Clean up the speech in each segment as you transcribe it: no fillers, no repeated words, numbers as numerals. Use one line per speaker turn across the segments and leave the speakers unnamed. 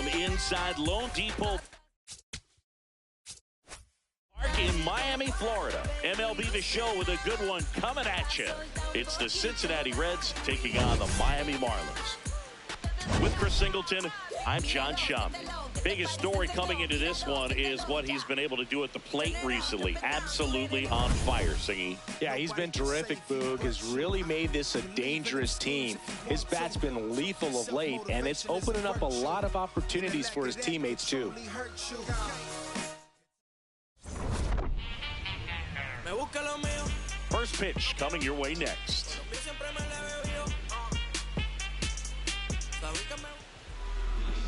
from inside Lone Depot Park in Miami, Florida. MLB The Show with a good one coming at you. It's the Cincinnati Reds taking on the Miami Marlins. With Chris Singleton, I'm John Shambi. Biggest story coming into this one is what he's been able to do at the plate recently. Absolutely on fire, Singy.
Yeah, he's been terrific, Boog. Has really made this a dangerous team. His bat's been lethal of late, and it's opening up a lot of opportunities for his teammates, too.
First pitch coming your way next.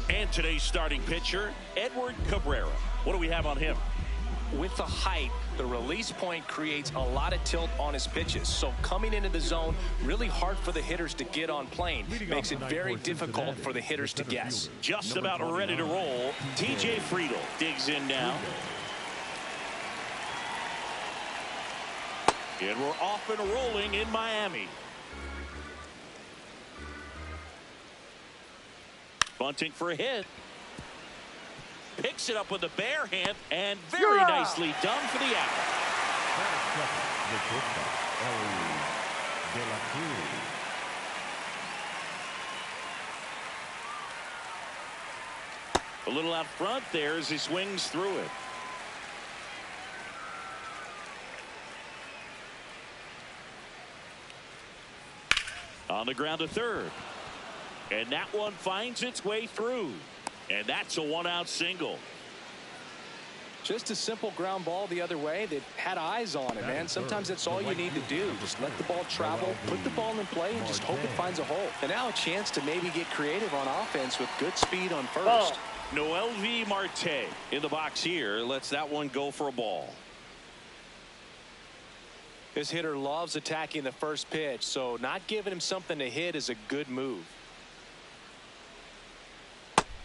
And today's starting pitcher, Edward Cabrera. What do we have on him?
With the height, the release point creates a lot of tilt on his pitches. So coming into the zone, really hard for the hitters to get on plane. Makes it very difficult for the hitters to guess.
Just about ready to roll. TJ Friedel digs in now. And we're off and rolling in Miami. Bunting for a hit. Picks it up with the bare hand, and very nicely done for the out. A little out front there as he swings through it. On the ground to third. And that one finds its way through. And that's a one-out single.
Just a simple ground ball the other way that had eyes on it, man. Sometimes that's all you need to do. Just let the ball travel, put the ball in play, and just hope it finds a hole. And now a chance to maybe get creative on offense with good speed on first.
Noel V. Marte in the box here. Lets that one go for a ball.
This hitter loves attacking the first pitch, so not giving him something to hit is a good move.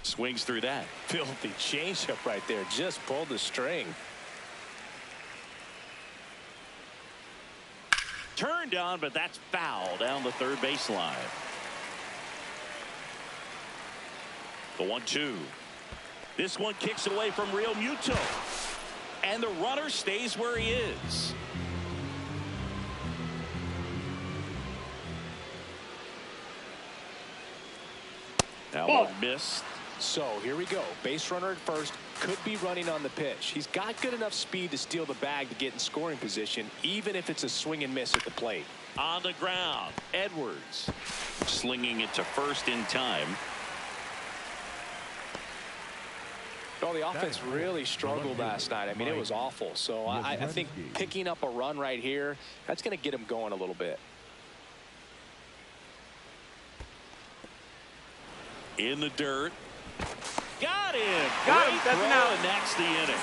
Swings through that.
Filthy changeup right there. Just pulled the string.
Turned on, but that's foul down the third baseline. The 1-2. This one kicks it away from Real Muto. And the runner stays where he is. That one missed.
So here we go. Base runner at first. Could be running on the pitch. He's got good enough speed to steal the bag to get in scoring position, even if it's a swing and miss at the plate.
On the ground, Edwards slinging it to first in time.
Well, the offense really struggled last night. I mean, it was awful. So I think picking up a run right here, that's going to get him going a little bit.
In the dirt. Got him.
Got him. That's an out.
And that's the inning.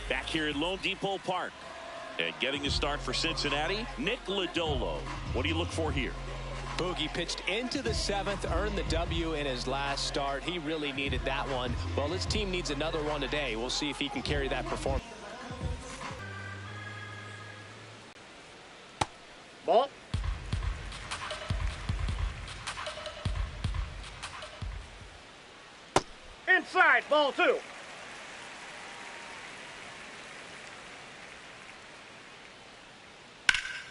Back here at Lone Depot Park. And getting a start for Cincinnati, Nick Lodolo. What do you look for here?
Boogie pitched into the seventh, earned the W in his last start. He really needed that one. Well, his team needs another one today. We'll see if he can carry that performance.
Ball. Inside, ball 2.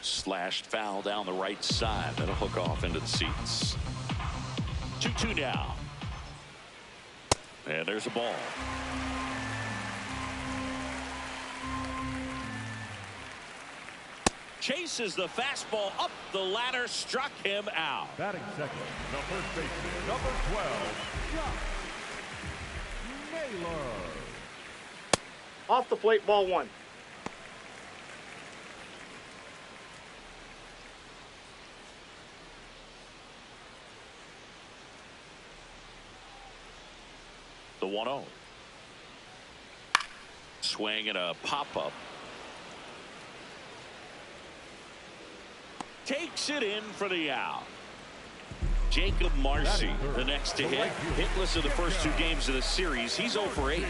Slashed foul down the right side. That'll hook off into the seats. 2-2 now. And there's a ball. Chases the fastball up the ladder, struck him out.
Batting second, the first baseman, number 12, Josh Naylor.
Off the plate, ball 1.
The 1-0. Swing and a pop-up. Takes it in for the out. Jacob Marcy, the next to hit. Hitless in the first 2 games of the series. He's 0 for 8.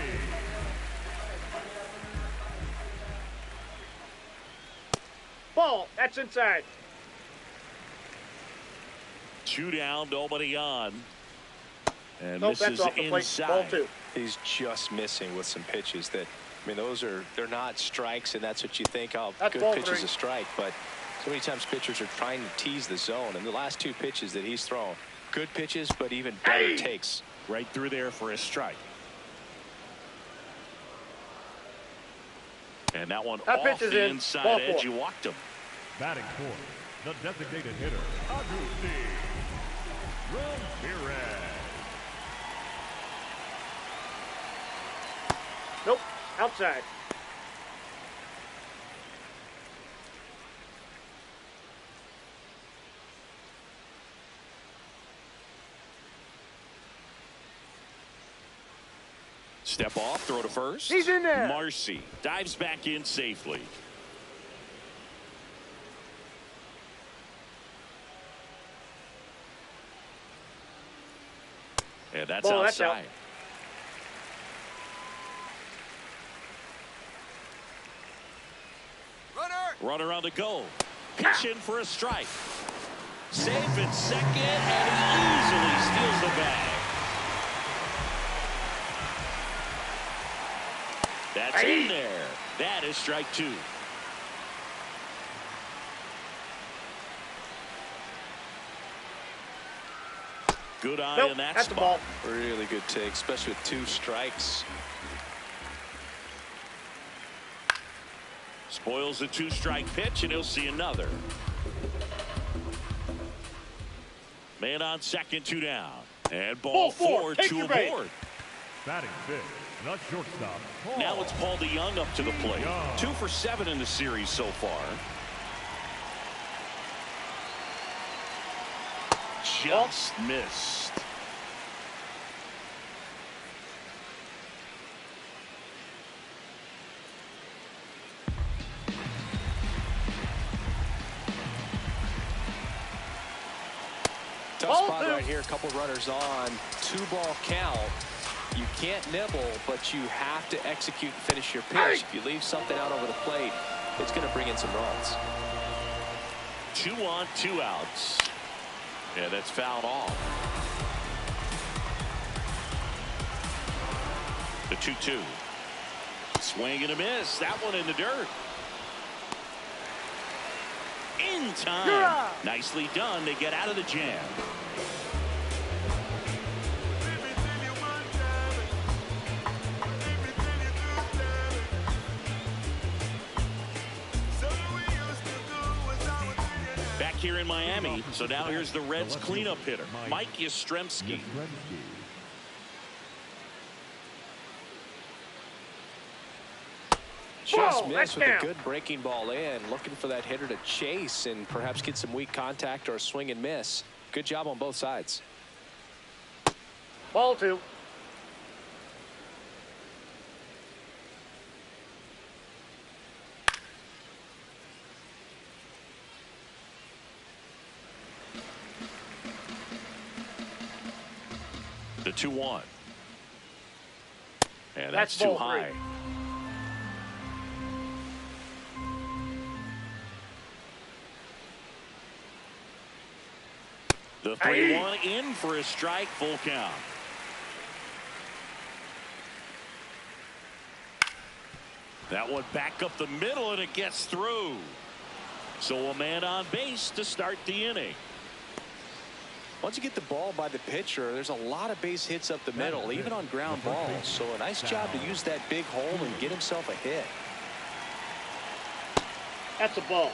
Ball. That's inside.
2 down, nobody on. And
Nope,
misses
that's off the plate.
inside.
Ball 2.
He's just missing with some pitches that, I mean, they're not strikes, and that's what you think. Oh,
That's
good
ball
pitch is
3.
a strike, but so many times pitchers are trying to tease the zone, and the last 2 pitches that he's thrown, good pitches, but even better takes.
Right through there for a strike. And that one
That
off
pitch is
the
in.
inside
Ball
edge.
4.
You walked him.
Batting fourth, the designated hitter, Agustin Ramirez.
Nope. Outside.
Step off, throw to first.
He's in there.
Marcy dives back in safely. And that's
Ball, that's
outside. Runner on the go. Pitch in for a strike. Safe at second, and he easily steals the bag. That's in there. That is strike 2. Good eye
Nope,
in that
that's the
spot.
ball.
Really good take, especially with 2 strikes.
Spoils the 2-strike pitch, and he'll see another. Man on second, 2 down. And ball 4,
Take
2
your bait.
aboard.
Batting fifth, the shortstop,
Now it's Paul DeYoung up to the plate.
DeYoung.
2 for 7 in the series so far. Just missed.
Tough
Ball
spot
2.
right here. A couple runners on. 2-ball count. You can't nibble, but you have to execute and finish your pitch. If you leave something out over the plate, it's going to bring in some runs.
2 on, 2 outs. Yeah, that's fouled off. The 2-2. Swing and a miss. That one in the dirt. In time.
Yeah.
Nicely done. They get out of the jam. Back here in Miami. So now here's the Reds cleanup hitter, Mike Yastrzemski.
Just
Whoa,
missed
that's
with a
down.
good breaking ball in. Looking for that hitter to chase and perhaps get some weak contact or a swing and miss. Good job on both sides.
Ball 2.
The 2-1. And that's
That's
too
ball
high.
3.
The 3-1 in for a strike, full count. That one back up the middle, and it gets through. So a man on base to start the inning.
Once you get the ball by the pitcher, there's a lot of base hits up the middle, even on ground balls. So a nice job to use that big hole and get himself a hit.
That's a ball.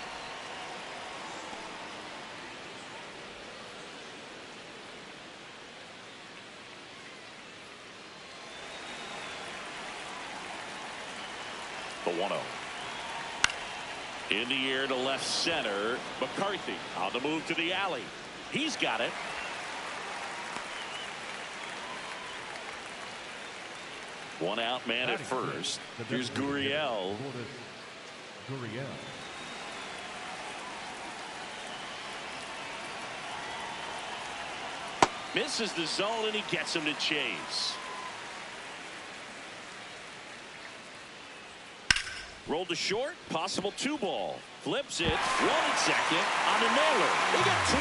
The 1-0. In the air to left center. McCarthy on the move to the alley. He's got it. One out, man at first. Here's Gurriel. Misses the zone, and he gets him to chase. Rolled to short, possible 2-ball. Flips it, one second on the nailer. He got 2.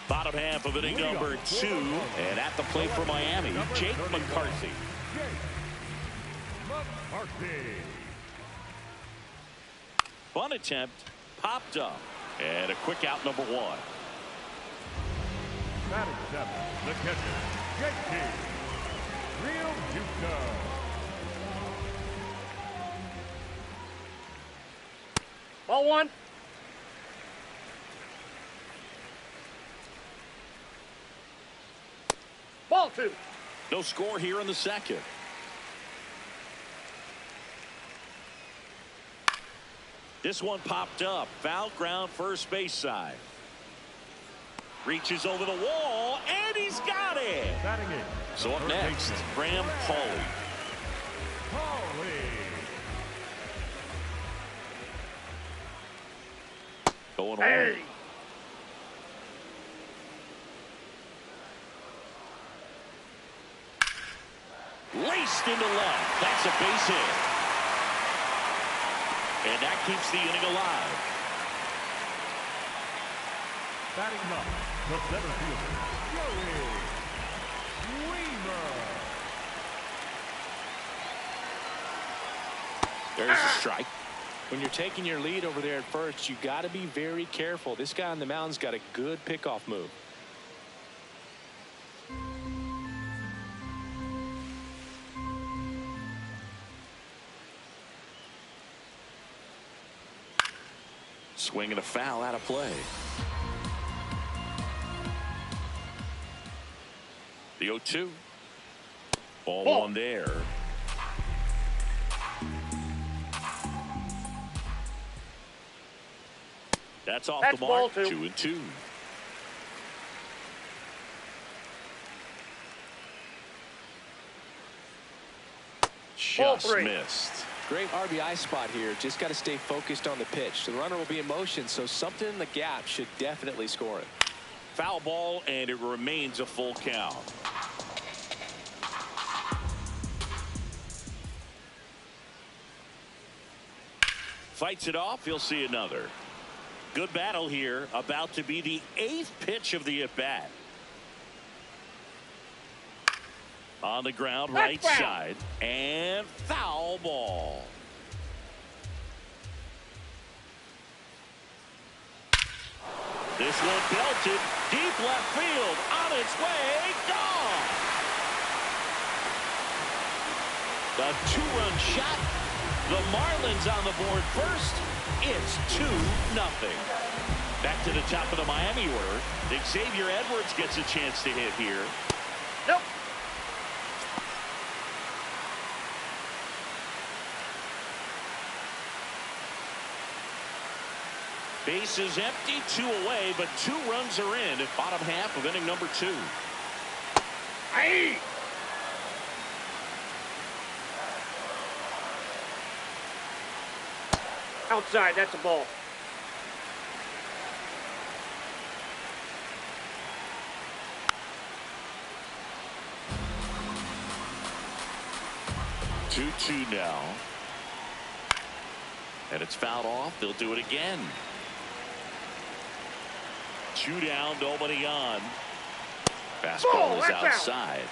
Bottom half of inning number 2, and at the plate for Miami, Jake McCarthy. Bunt attempt, popped up, and a quick out, number 1.
Batting 7, the catcher, Jake Real Houston.
Ball 1. Ball 2.
No score here in the second. This one popped up. Foul ground, first base side. Reaches over the wall, and he's got it.
Batting 8.
So up next, Graham Pauley. Going
Hey.
Laced into left. That's a base hit. And that keeps the inning alive.
Batting 9, the center fielder, Joey Weaver.
There's a strike.
When you're taking your lead over there at first, you got to be very careful. This guy on the mound's got a good pickoff move.
Swing and a foul out of play. The 0-2. Ball 1 there. That's off the mark. 2-2. Just missed.
Great RBI spot here. Just got to stay focused on the pitch. The runner will be in motion, so something in the gap should definitely score it.
Foul ball, and it remains a full count. Fights it off. He'll see another. Good battle here. About to be the 8th pitch of the at-bat. On the ground, right side, and foul ball. This one belted deep left field, on its way, gone. The 2-run shot. The Marlins on the board first. It's 2-0. Back to the top of the Miami order. Xavier Edwards gets a chance to hit here.
Nope.
Base is empty, 2 away, but 2 runs are in at bottom half of inning number 2.
Hey. Outside, that's a ball.
Two now. And it's fouled off. They'll do it again. 2 down, nobody on. Fastball is outside.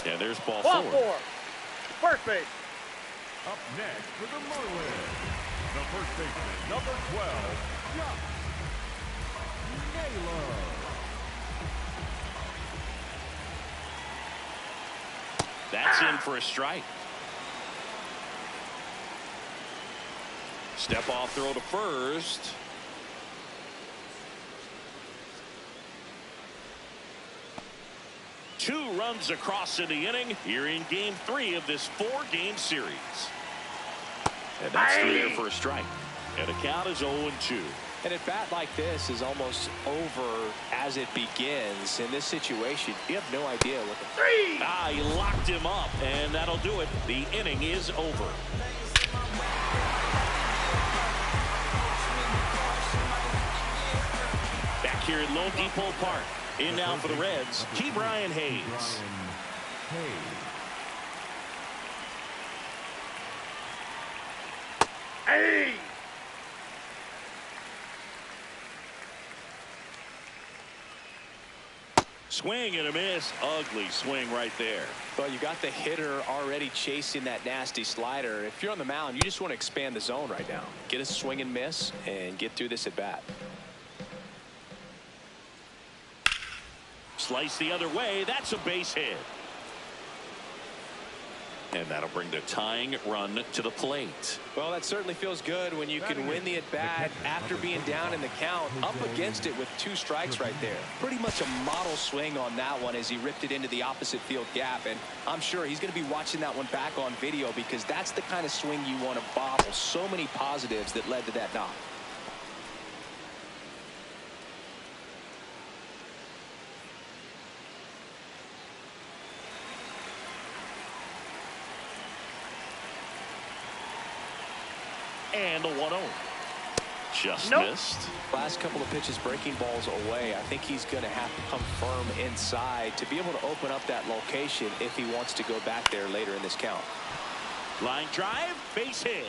And there's ball 4.
First base.
Up next for the Marlins, the first baseman, number 12, Josh Naylor.
That's in for a strike. Step off throw to first. Two runs across in the inning here in game 3 of this 4-game series. And that's 3 for a strike. And the count is 0-2.
An at-bat like this is almost over as it begins. In this situation, you have no idea what the...
He locked him up, and that'll do it. The inning is over. Back here at Lone Depot Park. In now for the Reds, Brian Hayes.
Hey!
Swing and a miss. Ugly swing right there.
Well, you got the hitter already chasing that nasty slider. If you're on the mound, you just want to expand the zone right now. Get a swing and miss and get through this at bat.
Slice the other way. That's a base hit. And that'll bring the tying run to the plate.
Well, that certainly feels good when you can win the at-bat after being down in the count, up against it with 2 strikes right there. Pretty much a model swing on that one as he ripped it into the opposite field gap. And I'm sure he's going to be watching that one back on video because that's the kind of swing you want to bobble. So many positives that led to that knock.
And a 1-0. Just missed.
Last couple of pitches breaking balls away. I think he's going to have to come firm inside to be able to open up that location if he wants to go back there later in this count.
Line drive, base hit.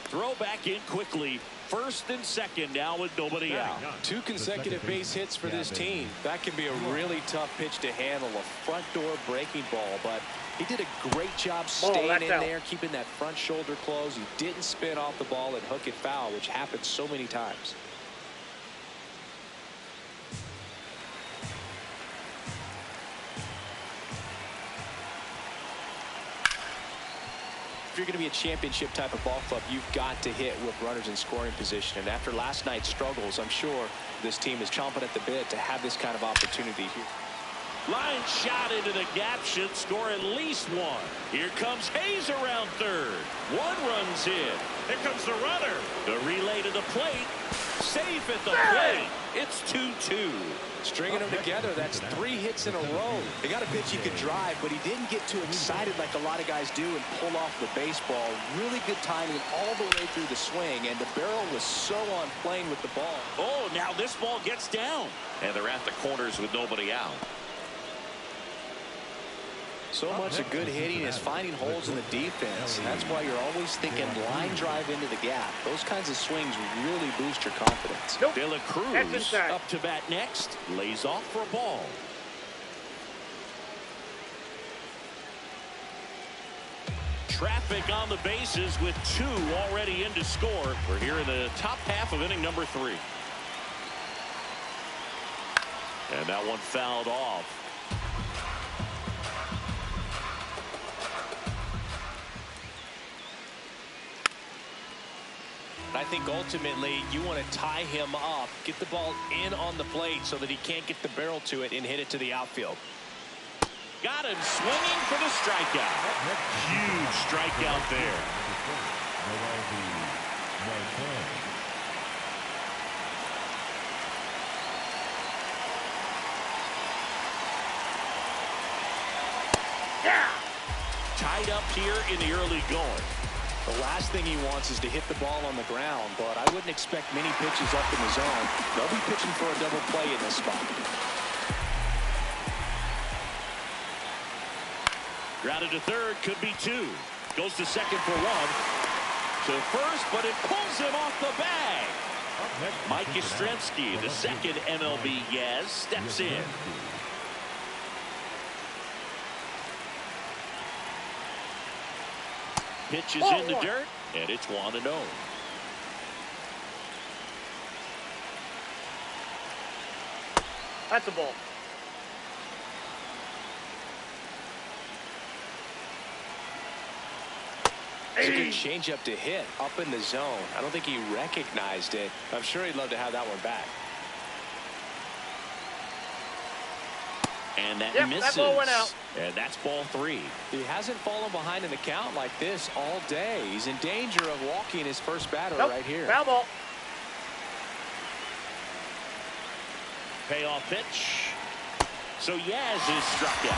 Throw back in quickly. First and second now with nobody out.
2 consecutive base hits for this team. That can be a really tough pitch to handle, a front door breaking ball, but he did a great job staying in there, keeping that front shoulder closed. He didn't spin off the ball and hook it foul, which happens so many times. If you're going to be a championship type of ball club, you've got to hit with runners in scoring position. And after last night's struggles, I'm sure this team is chomping at the bit to have this kind of opportunity here.
Line shot into the gap should score at least 1. Here comes Hayes around third. 1 run's in. Here comes the runner. The relay to the plate. Safe at the plate. It's 2-2.
Stringing them together, that's 3 hits in a row. They got a pitch he could drive, but he didn't get too excited like a lot of guys do and pull off the baseball. Really good timing all the way through the swing, and the barrel was so on plane with the ball.
Oh, now this ball gets down. And they're at the corners with nobody out.
So much of good hitting is finding holes in the defense. That's why you're always thinking line drive into the gap. Those kinds of swings really boost your confidence.
De La Cruz up to bat next. Lays off for a ball. Traffic on the bases with 2 already in to score. We're here in the top half of inning number 3. And that one fouled off.
I think ultimately you want to tie him up, get the ball in on the plate so that he can't get the barrel to it and hit it to the outfield.
Got him swinging for the strikeout. Huge strikeout there.
Yeah.
Tied up here in the early going.
The last thing he wants is to hit the ball on the ground, but I wouldn't expect many pitches up in the zone. They'll be pitching for a double play in this spot.
Grounded to third, could be 2. Goes to second for 1. To first, but it pulls him off the bag. Mike Yastrzemski, the second MLB Yaz, steps in. Pitch is in the dirt, and it's 1-0.
That's a ball.
It's a good changeup to hit up in the zone. I don't think he recognized it. I'm sure he'd love to have that one back.
And that misses.
That ball went out.
And that's ball 3.
He hasn't fallen behind in the count like this all day. He's in danger of walking his first batter right here.
Foul ball.
Payoff pitch. So Yaz is struck out.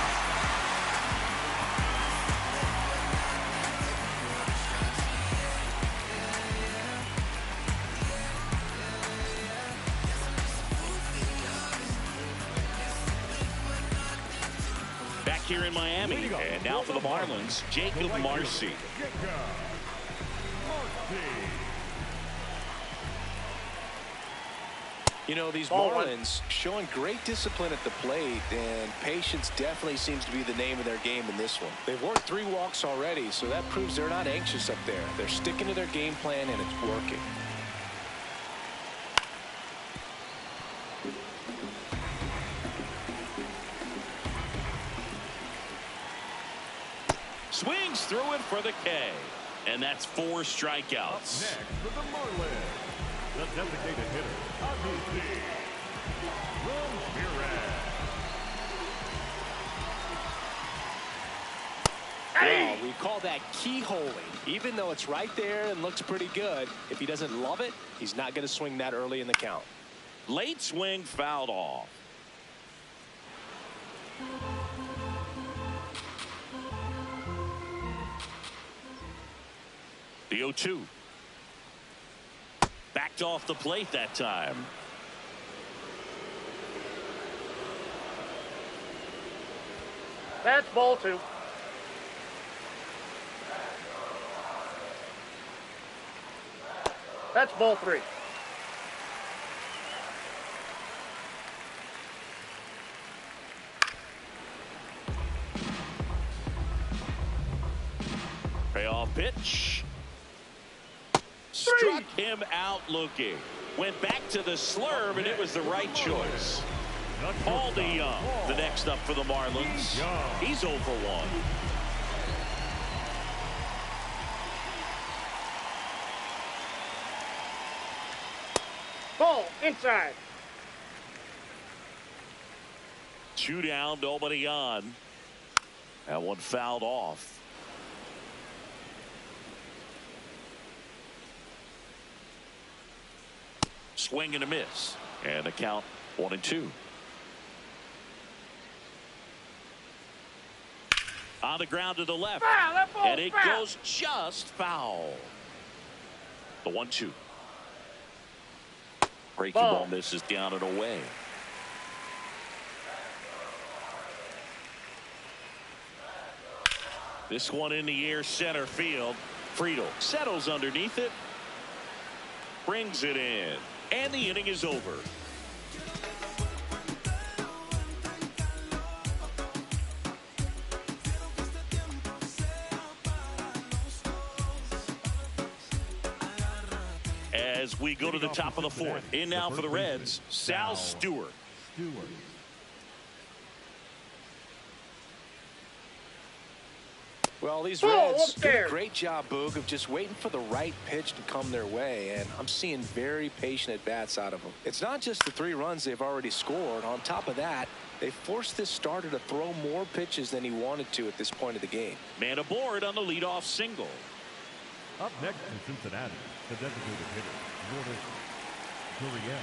Back here in Miami, and now for the Marlins, Jacob Marcy.
You know, these Marlins showing great discipline at the plate, and patience definitely seems to be the name of their game in this one. They've worked 3 walks already, so that proves they're not anxious up there. They're sticking to their game plan, and it's working.
Swings through it for the K. And that's 4 strikeouts.
Up next for the Marlins, the designated hitter,
Well, we call that keyholing. Even though it's right there and looks pretty good, if he doesn't love it, he's not going to swing that early in the count.
Late swing fouled off. The 0-2. Backed off the plate that time.
That's ball 2. That's ball 3.
Payoff pitch. Struck him out looking. Went back to the slurve, and it was the right choice. Paul DeYoung, the next up for the Marlins. He's 0 for 1.
Ball inside.
2 down, nobody on. That one fouled off. Swing and a miss, and the count 1-2. On the ground to the left,
Foul,
and it goes just foul. The 1-2. Breaking ball misses down and away. This one in the air, center field. Friedel settles underneath it, brings it in, and the inning is over. As we go to the top of the 4th, in now for the Reds, Sal Stewart.
Well, these Reds do a great job, Boog, of just waiting for the right pitch to come their way, and I'm seeing very patient at-bats out of them. It's not just the 3 runs they've already scored. On top of that, they forced this starter to throw more pitches than he wanted to at this point of the game.
Man aboard on the leadoff single.
Up next in Cincinnati, the designated hitter, Gurriel.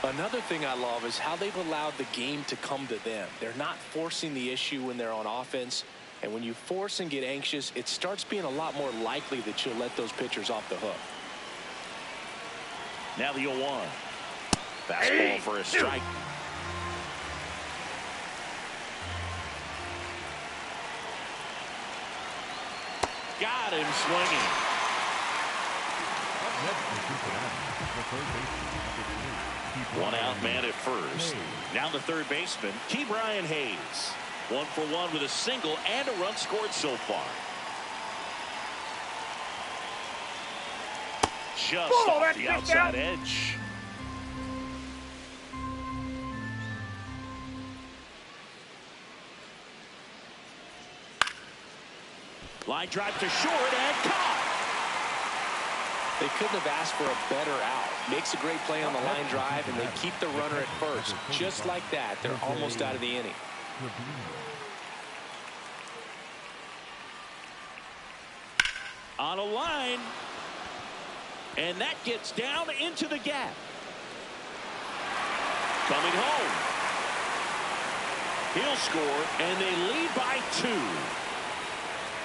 Another thing I love is how they've allowed the game to come to them. They're not forcing the issue when they're on offense. And when you force and get anxious, it starts being a lot more likely that you'll let those pitchers off the hook.
Now the 0-1. Fastball for a strike. Got him swinging.
Up next in Cincinnati, the third baseman,
One out man at first. Now the third baseman, T. Brian Hayes. 1 for 1 with a single and a run scored so far. Just off the outside edge. Line drive to short and caught.
They couldn't have asked for a better out. Makes a great play on the line drive, and they keep the runner at first. Just like that, they're almost out of the inning.
On a line. And that gets down into the gap. Coming home. He'll score, and they lead by 2.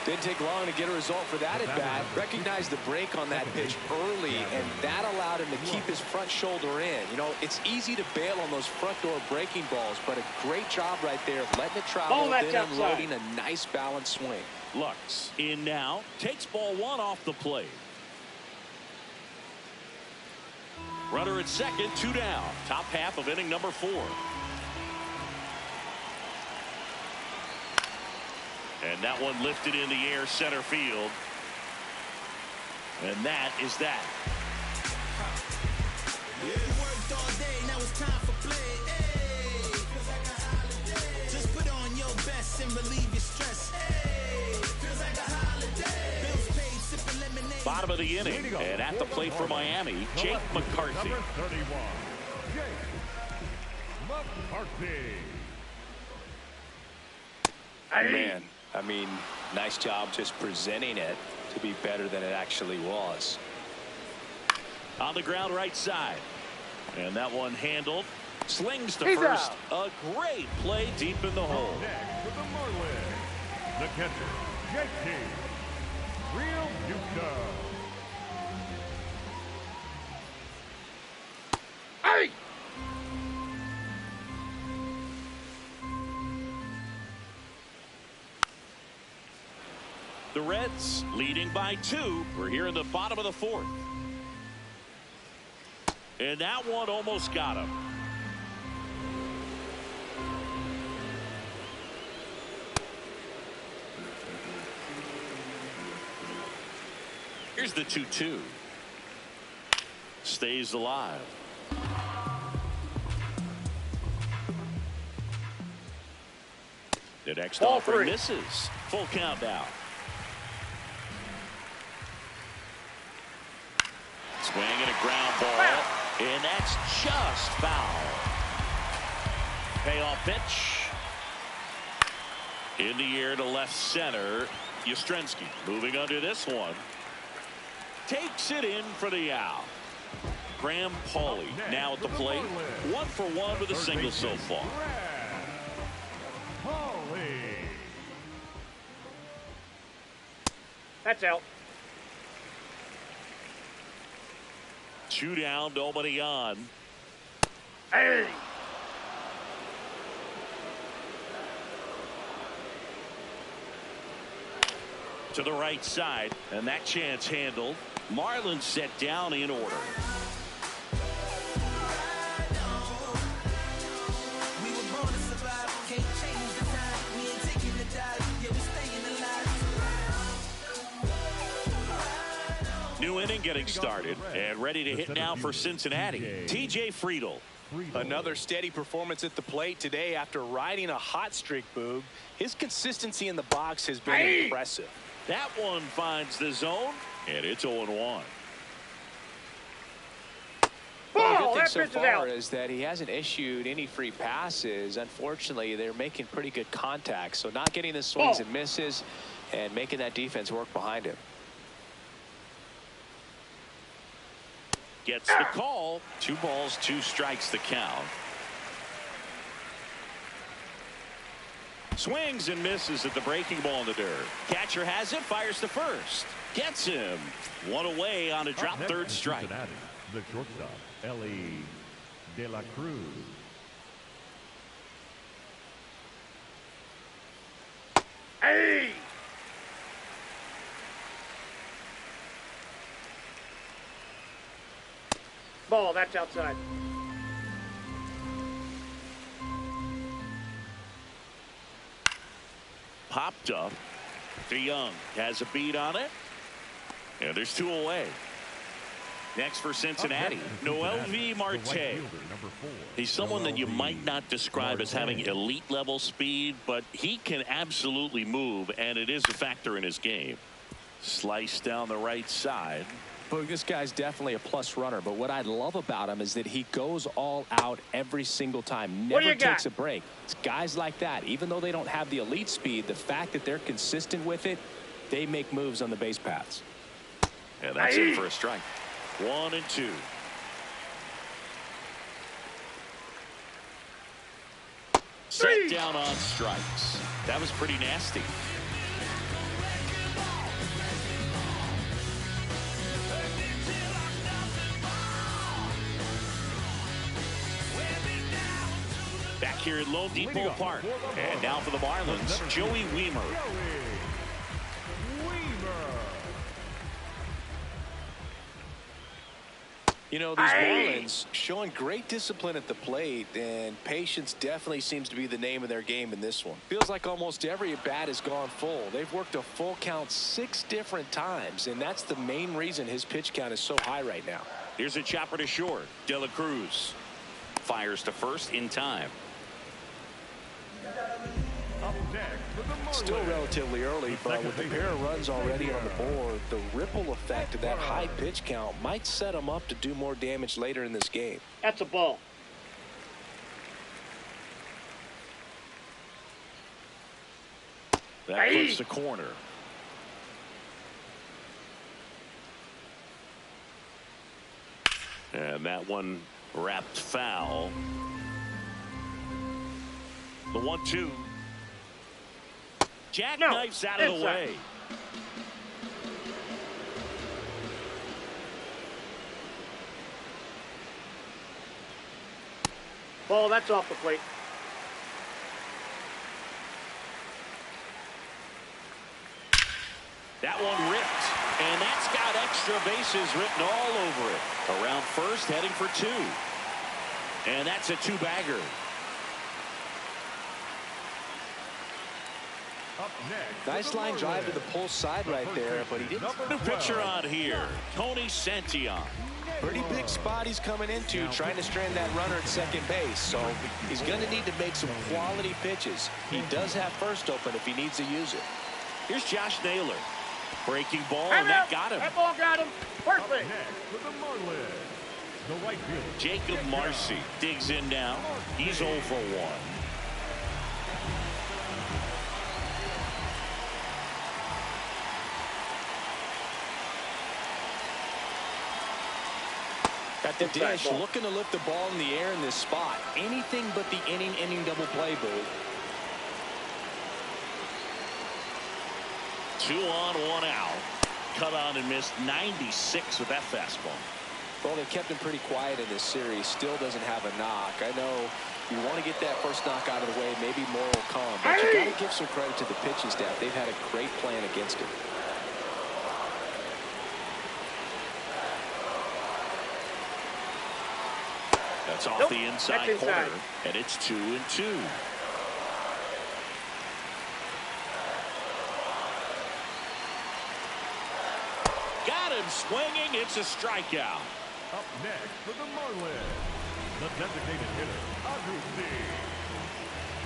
Didn't take long to get a result for that at bat. Recognized the break on that pitch early, and that allowed him to keep his front shoulder in. You know, it's easy to bail on those front door breaking balls, but a great job right there of letting it travel, then unloading a nice balanced swing.
Lux in now, takes ball 1 off the plate. Runner at second, 2 down. Top half of inning number 4. And that one lifted in the air center field. And that is that.
Worked all day, now it's time for play. Hey. Just put on your best and relieve your stress. Hey. Feels like a holiday. Bills paid, sipping lemonade.
Bottom of the inning, and at the plate for Miami, Jake McCarthy.
Number 31, Jake McCarthy.
Man, I mean, nice job just presenting it to be better than it actually was.
On the ground right side. And that one handled. Slings to
He's
first.
out.
A great play deep in the hole.
Next for the Marlins, the catcher, JT Realmuto.
Hey!
The Reds leading by 2. We're here in the bottom of the 4th. And that one almost got him. Here's the 2-2. Stays alive. The next
Ball
offer
3.
misses. Full count now. Swinging a ground ball, and that's just foul. Payoff pitch. In the air to left center. Yastrzemski moving under this one. Takes it in for the out. Graham Pauley now at the plate. 1 for 1 with a single so far.
That's out.
2 down, nobody on.
Hey!
To the right side, and that chance handled. Marlins set down in order.
We were born to survive, can't change the time. We ain't taking the dive, yeah, we staying alive.
New inning getting started, and ready to hit now for Cincinnati. TJ Friedel.
Another steady performance at the plate today after riding a hot streak, Boog. His consistency in the box has been impressive.
That one finds the zone, and it's 0-1.
Well, the
Ball!
good thing
That
so
pitch is
far
out.
is that he hasn't issued any free passes. Unfortunately, they're making pretty good contact, so not getting the swings and misses and making that defense work behind him.
Gets the call. 2 balls, 2 strikes the count. Swings and misses at the breaking ball in the dirt. Catcher has it, fires to first. Gets him. 1 away on a drop third strike.
Cincinnati, the shortstop, Ellie De La Cruz.
Hey! Ball, that's outside.
Popped up. DeYoung has a beat on it. And there's 2 away. Next for Cincinnati, Noel V. Marte. He's someone that you might not describe as having elite level speed, but he can absolutely move, and it is a factor in his game. Slice down the right side.
Boog, this guy's definitely a plus runner, but what I love about him is that he goes all out every single time,
What do
never
you got?
takes a break. It's guys like that, even though they don't have the elite speed, the fact that they're consistent with it, they make moves on the base paths.
And that's it for a strike. 1-2. Set down on strikes. That was pretty nasty. Back here at Lone Depot Park. And now for the Marlins, Joey Wiemer.
You know, these Marlins showing great discipline at the plate, and patience definitely seems to be the name of their game in this one. Feels like almost every at-bat has gone full. They've worked a full count 6 different times, and that's the main reason his pitch count is so high right now.
Here's a chopper to short. De La Cruz fires to first in time.
Up next for the Marlins.
Still relatively early, but with a pair of runs already on the board, the ripple effect of that high pitch count might set them up to do more damage later in this game.
That's a ball.
That puts the corner. And that one wrapped foul. The 1-2. Jackknifes out of the way.
Ball, that's off the plate.
That one ripped. And that's got extra bases written all over it. Around first, heading for 2. And that's a 2-bagger.
Nice line drive to the pull side right there, but he didn't.
New pitcher on here, Tony Santillan.
Pretty big spot he's coming into, trying to strand that runner at second base. So he's going to need to make some quality pitches. He does have first open if he needs to use it.
Here's Josh Naylor. Breaking ball, and that got him.
That ball got him. Perfect.
Jacob Marcy digs in now. He's 0 for 1.
At the dish, looking to lift the ball in the air in this spot. Anything but the inning double play, Boo.
2 on, 1 out. Cut on and missed 96 with that fastball.
Well, they kept him pretty quiet in this series. Still doesn't have a knock. I know you want to get that first knock out of the way. Maybe more will come. But you got to give some credit to the pitching staff. They've had a great plan against him.
That's off the inside corner, and it's 2-2. Got him swinging. It's a strikeout.
Up next for the Marlins, the designated hitter, Agusti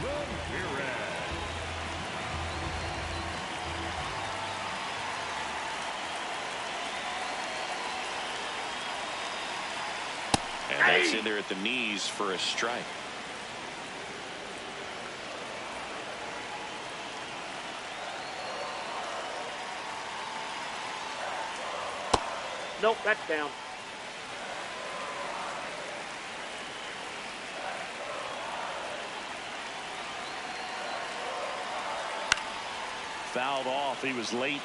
Ramirez.
And that's in there at the knees for a strike.
Nope, that's down.
Fouled off. He was late.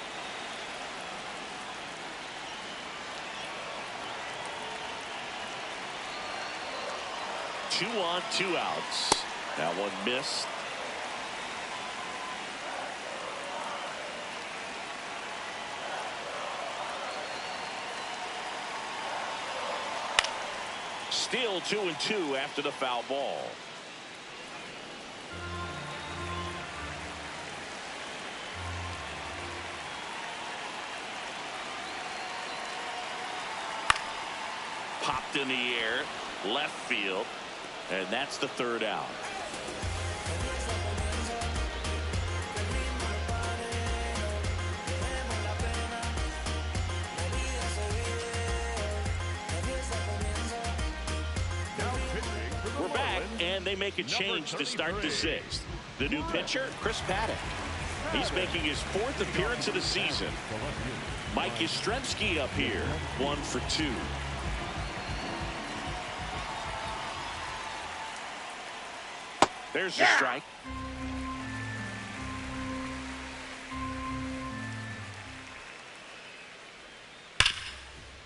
Two on, 2 outs. That one missed. Still 2-2 after the foul ball. Popped in the air, left field, and that's the 3rd out. We're back, and they make a change to start the 6th. The new pitcher, Chris Paddock. He's making his 4th appearance of the season. Mike Yastrzemski up here, 1 for 2. There's the strike.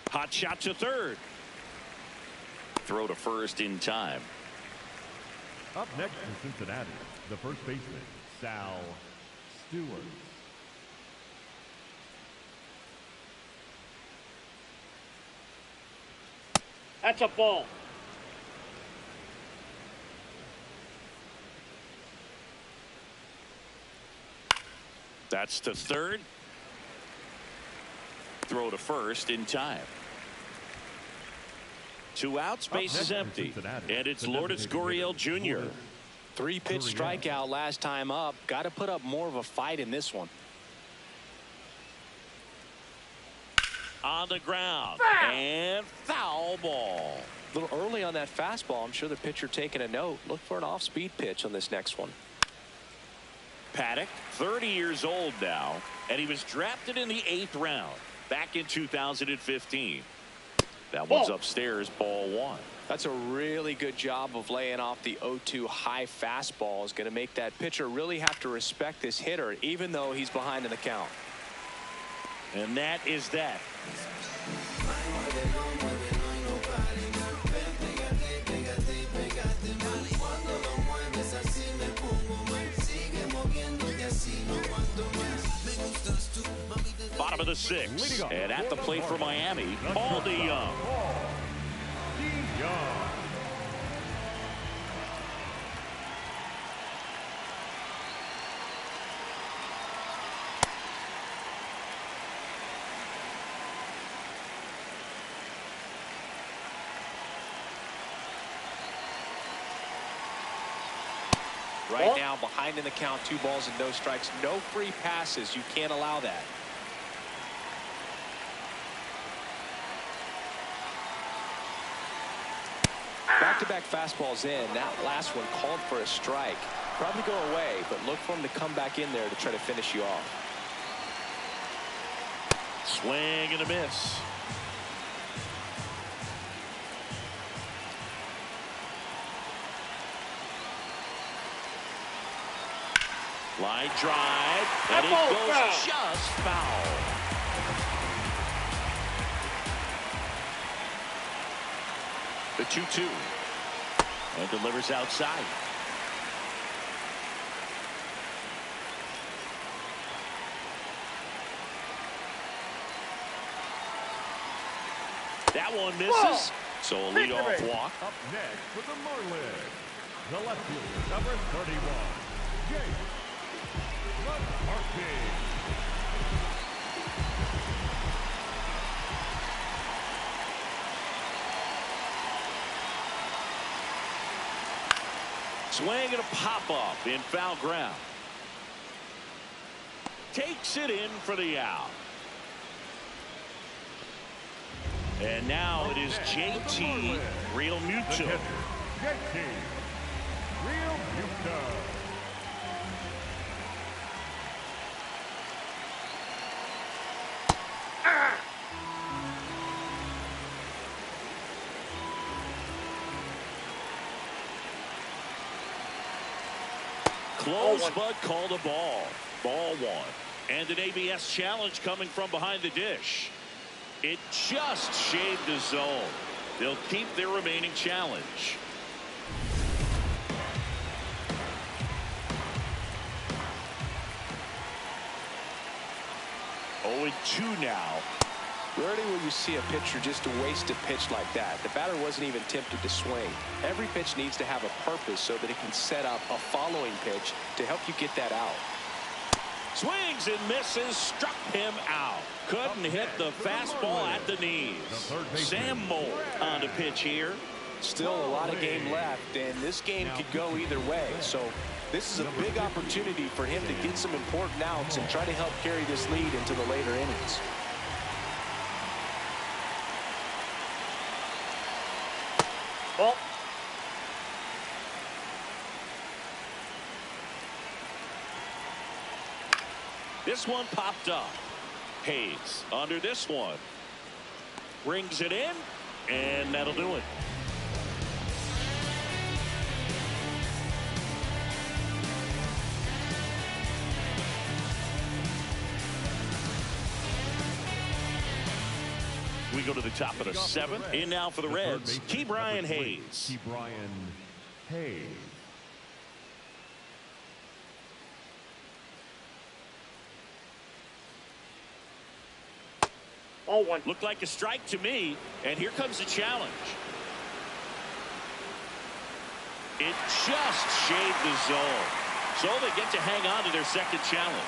Hot shot to third. Throw to first in time.
Up next for Cincinnati, the first baseman, Sal Stewart.
That's a ball.
That's to third. Throw to first in time. 2 outs, base is empty. And it's Lourdes Gurriel Jr.
3-pitch strikeout last time up. Got to put up more of a fight in this one.
On the ground. And foul ball.
A little early on that fastball. I'm sure the pitcher taking a note. Look for an off-speed pitch on this next one.
Paddock, 30 years old now, and he was drafted in the 8th round back in 2015. That one's upstairs, ball 1.
That's a really good job of laying off the 0-2 high fastball. Is going to make that pitcher really have to respect this hitter, even though he's behind in the count.
And that is that. Bottom of the 6th, and at the plate for Miami, Paul DeYoung.
Right now, behind in the count, 2 balls and no strikes. No free passes. You can't allow that. Back-to-back fastballs in. That last one called for a strike. Probably go away, but look for him to come back in there to try to finish you off.
Swing and a miss. Line drive, and it goes just foul. The 2-2, and delivers outside. That one misses. So a leadoff walk.
Up next for the Marlins, the left fielder, number 31, Jake McCarthy.
Swing and a pop-up in foul ground. Takes it in for the out. And now it is JT Realmuto.
JT Realmuto.
Close, but called a ball. Ball 1. And an ABS challenge coming from behind the dish. It just shaved the zone. They'll keep their remaining challenge. 0-2 now.
Rarely will you see a pitcher just waste a pitch like that. The batter wasn't even tempted to swing. Every pitch needs to have a purpose so that it can set up a following pitch to help you get that out.
Swings and misses, struck him out. Couldn't hit the fastball at the knees. Sam Moll on the pitch here.
Still a lot of game left, and this game could go either way. So this is a big opportunity for him to get some important outs and try to help carry this lead into the later innings.
Ball.
This one popped up. Hayes under this one. Brings it in, and that'll do it. We go to the top of the seventh. In now for the Reds, Ke'Bryan Hayes.
Ke'Bryan Hayes.
Ball one.
Looked like a strike to me, and here comes the challenge. It just shaved the zone, so they get to hang on to their second challenge.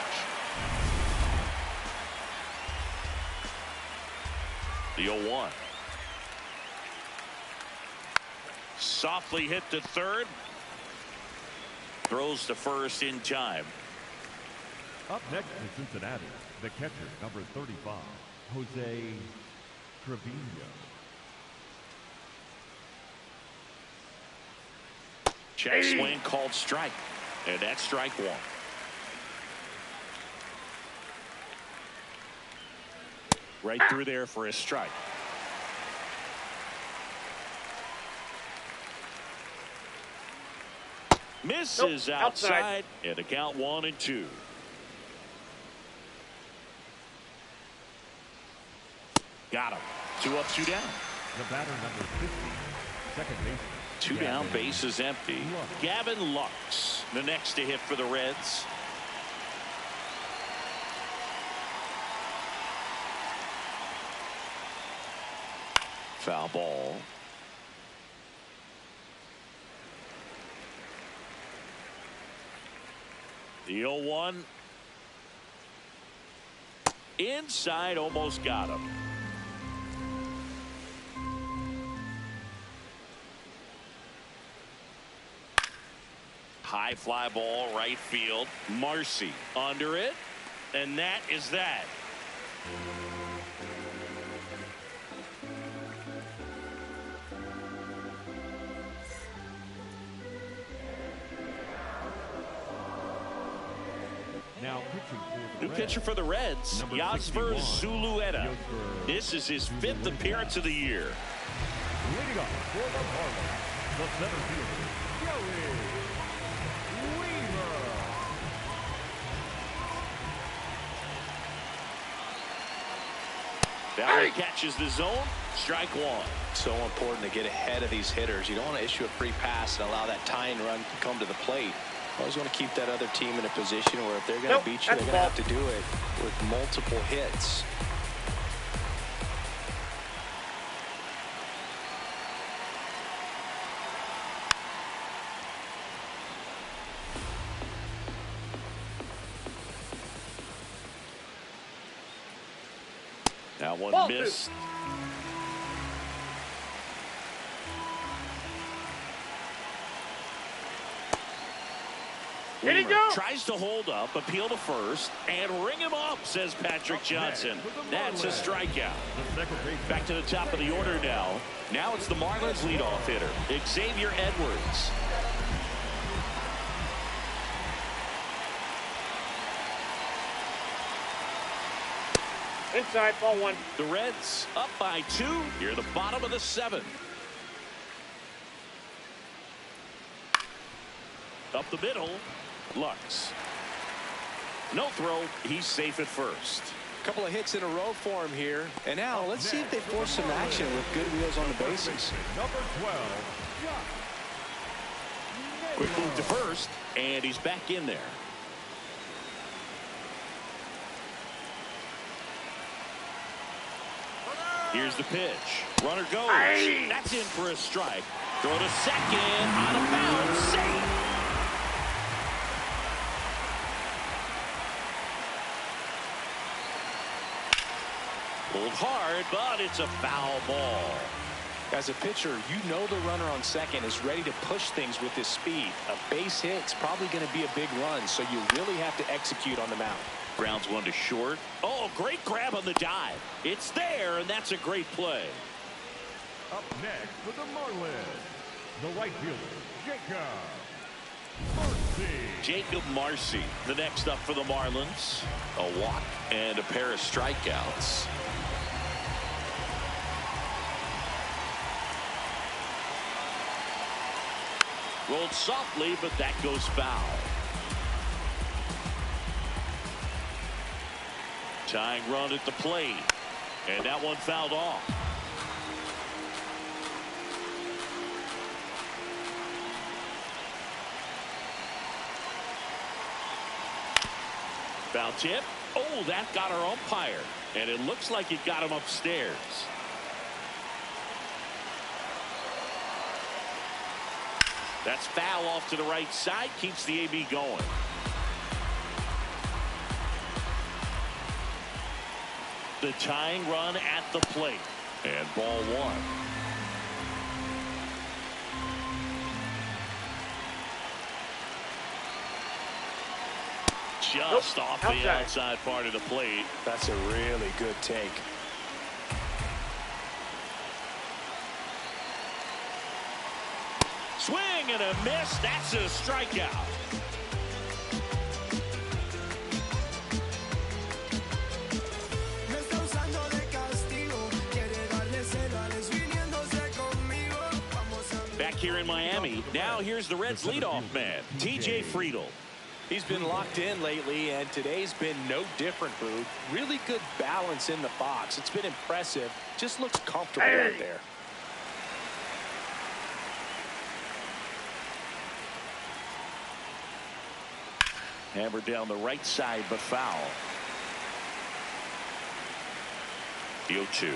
The 0-1. Softly hit to third. Throws to first in time.
Up next in Cincinnati, the catcher, number 35, Jose Trevino.
Check swing called strike. And that's strike one. Right through there for a strike. Misses
Nope,
outside. And the count 1-2. Got him. 2 up, 2 down.
The batter, number 50, second baseman.
2 down, base is empty.
Lux.
Gavin Lux, the next to hit for the Reds. Foul ball. The 0-1. Inside, almost got him. High fly ball, right field. Marcy under it. And that is that.
Now pitching for the
New pitcher for the Reds,
Number
Yasver
61,
Zulueta.
Yasver
This is his 5th appearance of the year.
leading off for the Marlins, the center fielder, Joey Weaver.
Valley catches the zone. Strike one.
So important to get ahead of these hitters. You don't want to issue a free pass and allow that tying run to come to the plate. You always want to keep that other team in a position where if they're going to beat you, they're going to have to do it with multiple hits.
That one
Ball
missed.
Here he
Weaver
goes.
tries to hold up, appeal to first, and ring him up, says Patrick Johnson. That's a strikeout.
The second baseman.
Back to the top of the order now. Now it's the Marlins leadoff hitter, Xavier Edwards.
Inside, ball one.
The Reds up by 2 near the bottom of the 7th. Up the middle, Lux. No throw. He's safe at first.
A couple of hits in a row for him here. And now let's see if they force some action with good wheels on the bases.
Number 12,
Quick move to first, and he's back in there. Here's the pitch. Runner goes.
Aye.
That's in for a strike. Throw to second. Out of bounds. Safe. Pulled hard, but it's a foul ball.
As a pitcher, you know the runner on second is ready to push things with his speed. A base hit's probably going to be a big run, so you really have to execute on the mound.
Grounds one to short. Oh, great grab on the dive. It's there, and that's a great play.
up next for the Marlins, the right fielder, Jacob Martin.
Jacob Marcy, the next up for the Marlins. A walk and a pair of strikeouts. Rolled softly, but that goes foul. Tying run at the plate. And that one fouled off. Foul tip. Oh, that got our umpire. And it looks like it got him upstairs. That's foul off to the right side. Keeps the AB going. The tying run at the plate. And ball one. Just off the outside part of the plate.
That's a really good take.
Swing and a miss. That's a strikeout. Back here in Miami, now here's the Reds leadoff man, TJ Friedl.
He's been locked in lately, and today's been no different, Boog. Really good balance in the box. It's been impressive. Just looks comfortable out there.
Hammered down the right side, but foul. The 0-2.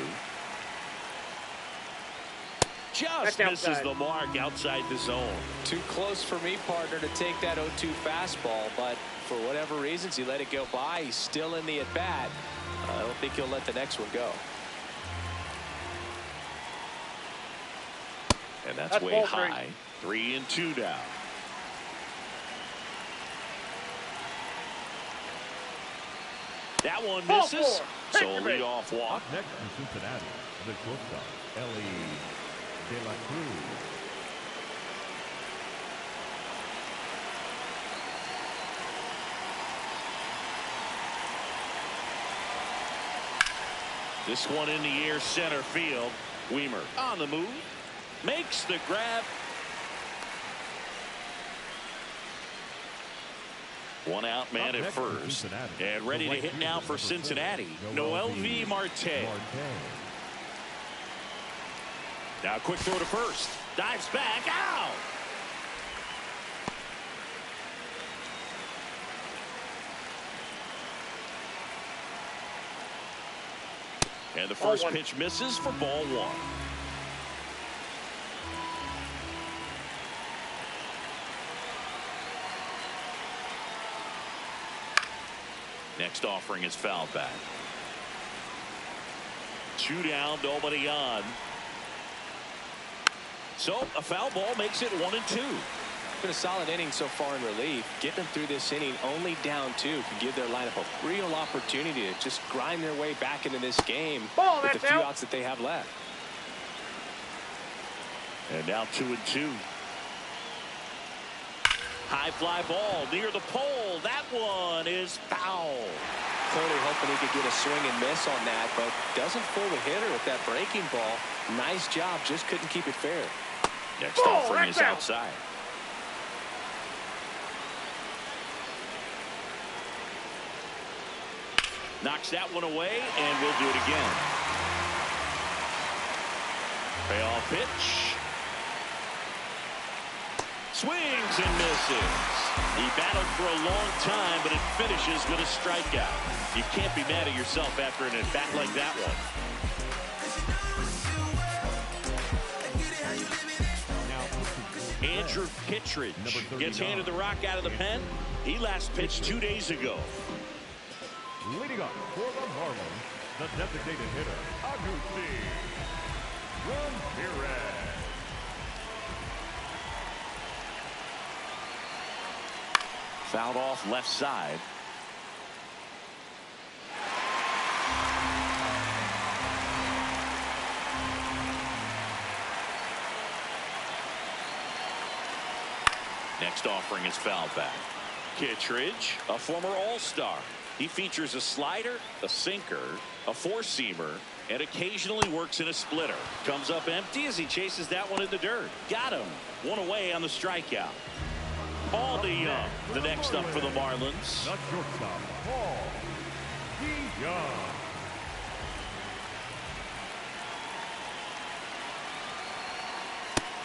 Just misses the mark outside the zone.
Too close for me, partner, to take that 0-2 fastball, but for whatever reasons, he let it go by. He's still in the at-bat. I don't think he'll let the next one go.
And that's way high. 3-2 now. That one misses. So a leadoff walk.
Next in Cincinnati, the shortstop, Ellie De La Cruz.
This one in the air, center field. Weimer on the move. Makes the grab. One out man at first. And ready to hit now for Cincinnati. Noel V. Marte. Now a quick throw to first. Dives back. Out. And the first pitch misses for ball one. Next offering is fouled back. 2 down, nobody on. So a foul ball makes it 1-2.
Been a solid inning so far in relief. Getting them through this inning only down 2 can give their lineup a real opportunity to just grind their way back into this game with the few outs that they have left.
And now 2-2. High fly ball near the pole. That one is foul.
Clearly hoping he could get a swing and miss on that, but doesn't fool the hitter with that breaking ball. Nice job, just couldn't keep it fair.
Next offering is outside. Knocks that one away, and we'll do it again. Payoff pitch. Swings and misses. He battled for a long time, but it finishes with a strikeout. You can't be mad at yourself after an at-bat like that one. Andrew Kittredge gets handed the rock out of the pen. He last pitched 2 days ago.
Leading up for the Marlins, the designated hitter, Agustin Ramirez.
Fouled off left side. Next offering is fouled back. Kittredge, a former All-Star. He features a slider, a sinker, a four-seamer, and occasionally works in a splitter. Comes up empty as he chases that one in the dirt. Got him. One away on the strikeout. Paul DeYoung, the next up for the Marlins.
The shortstop, Paul DeYoung.